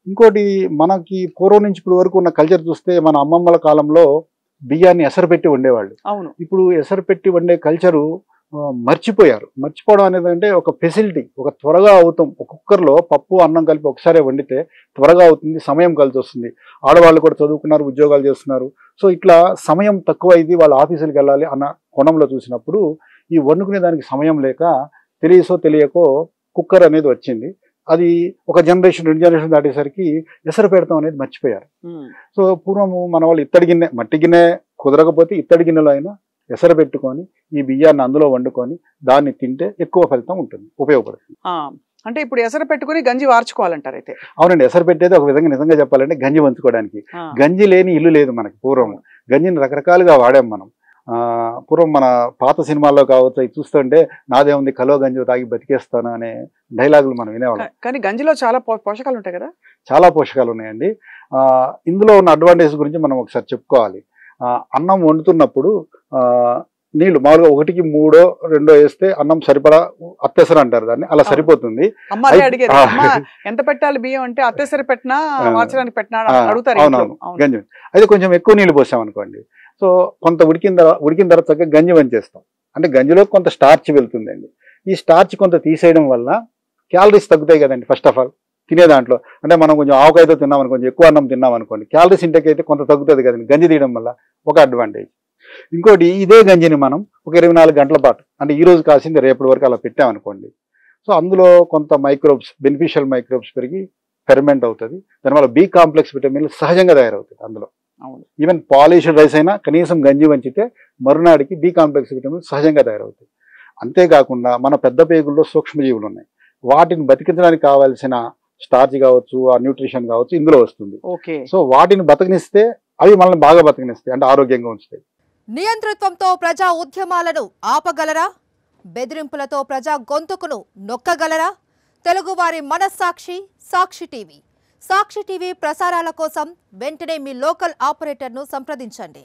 ఇంకోటి మనకి పూర్వం నుంచి ఇప్పుడు వరకు ఉన్న కల్చర్ చూస్తే మన అమ్మమ్మల కాలంలో బియ్యాన్ని ఎసరుపెట్టి వండేవాళ్ళు. అవును. ఇప్పుడు ఎసరుపెట్టి వండే కల్చరు మర్చిపోయారు. మర్చిపోవడం అనేది అంటే ఒక ఫెసిలిటీ, ఒక త్వరగా అవుతాం. ఒక కుక్కర్‌లో పప్పు, అన్నం కలిపి ఒకసారే వండితే త్వరగా అవుతుంది, సమయం కలిసొస్తుంది. ఆడవాళ్ళు కూడా చదువుకున్నారు, ఉద్యోగాలు చేస్తున్నారు. సో, ఇట్లా సమయం తక్కువైంది, వాళ్ళు ఆఫీసులకెళ్ళాలి అన్న కోణంలో చూసినప్పుడు, ఈ వండుకునే దానికి సమయం లేక తెలిసో తెలియకో కుక్కర్ అనేది వచ్చింది. అది ఒక జనరేషన్, 2 జనరేషన్ దాటేసరికి ఎసరు పెడతాం అనేది మర్చిపోయారు. సో, పూర్వము మన వాళ్ళు ఇత్తడి గిన్నె, మట్టి గిన్నె కుదరకపోతే ఇత్తడి గిన్నెలో అయినా ఎసరు పెట్టుకొని ఈ బియ్యాన్ని అందులో వండుకొని దాన్ని తింటే ఎక్కువ ఫలితం ఉంటుంది, ఉపయోగపడుతుంది. అంటే ఇప్పుడు ఎసరు పెట్టుకుని గంజి వార్చుకోవాలంటారు అయితే? అవునండి. ఎసరు పెట్టేది ఒక విధంగా నిజంగా చెప్పాలంటే గంజి వంచుకోవడానికి. గంజి లేని ఇల్లు లేదు మనకి పూర్వం. గంజిని రకరకాలుగా వాడాం మనం. పూర్వం మన పాత సినిమాల్లో కావచ్చు, అవి చూస్తుంటే నాదేముంది కలో గంజి తాగి బతికేస్తాను అనే డైలాగులు మనం వినేవాళ్ళం. కానీ గంజిలో చాలా పోషకాలు ఉంటాయి కదా? చాలా పోషకాలు ఉన్నాయండి. ఇందులో ఉన్న అడ్వాంటేజ్ గురించి మనం ఒకసారి చెప్పుకోవాలి. అన్నం వండుతున్నప్పుడు నీళ్లు మామూలుగా 1కి 3 2 వేస్తే అన్నం సరిపడా, అత్తెసరు అంటారు దాన్ని, అలా సరిపోతుంది. ఎంత పెట్టాలి బియ్యం అంటే అత్తెసరి పెట్టినా మార్చడానికి పెట్టినా అడుగుతారు. అవునవును, గంజి. అయితే కొంచెం ఎక్కువ నీళ్లు పోసాం అనుకోండి, సో కొంత ఉడికిన తర్వాత చక్కగా గంజి వంచేస్తాం. అంటే గంజిలో కొంత స్టార్చ్ వెళ్తుందండి. ఈ స్టార్చ్ కొంత తీసేయడం వల్ల క్యాలరీస్ తగ్గుతాయి కదండి. ఫస్ట్ ఆఫ్ ఆల్ తినే దాంట్లో అంటే మనం కొంచెం ఆవకాయతో తిన్నాం అనుకోండి, ఎక్కువ అన్నం తిన్నాం అనుకోండి, క్యాలరీస్ ఇంటేక్ అయితే కొంత తగ్గుతుంది కదండి గంజి తీయడం వల్ల, ఒక అడ్వాంటేజ్. ఇంకోటి, ఇదే గంజిని మనం ఒక 24 గంటల పాటు, అంటే ఈ రోజు కాసింది రేపటి వరకు అలా పెట్టామనుకోండి, సో అందులో కొంత మైక్రోబ్స్, బెనిఫిషియల్ మైక్రోబ్స్ పెరిగి ఫెర్మెంట్ అవుతుంది. దానివల్ల బి కాంప్లెక్స్ విటమిన్లు సహజంగా తయారవుతుంది అందులో. ఈవెన్ పాలిష్డ్ రైస్ అయినా కనీసం గంజి వంచితే మరునాడికి బి కాంప్లెక్స్ విటమిన్లు సహజంగా తయారవుతాయి. అంతేకాకుండా మన పెద్ద పేగుల్లో సూక్ష్మజీవులు ఉన్నాయి, వాటిని బతికించడానికి కావాల్సిన స్టార్చ్ కావచ్చు, ఆ న్యూట్రిషన్ కావచ్చు ఇందులో వస్తుంది. సో వాటిని బతకనిస్తే అవి మనల్ని బాగా బతకనిస్తాయి, అంటే ఆరోగ్యంగా ఉంచుతాయి. నియంతృత్వంతో ప్రజా ఉద్యమాలను ఆపగలరా? బెదిరింపులతో ప్రజా గొంతుకును నొక్కగలరా? తెలుగువారి మనస్సాక్షి సాక్షి టీవీ. సాక్షి టీవీ ప్రసారాల కోసం వెంటనే మీ లోకల్ ఆపరేటర్ను సంప్రదించండి.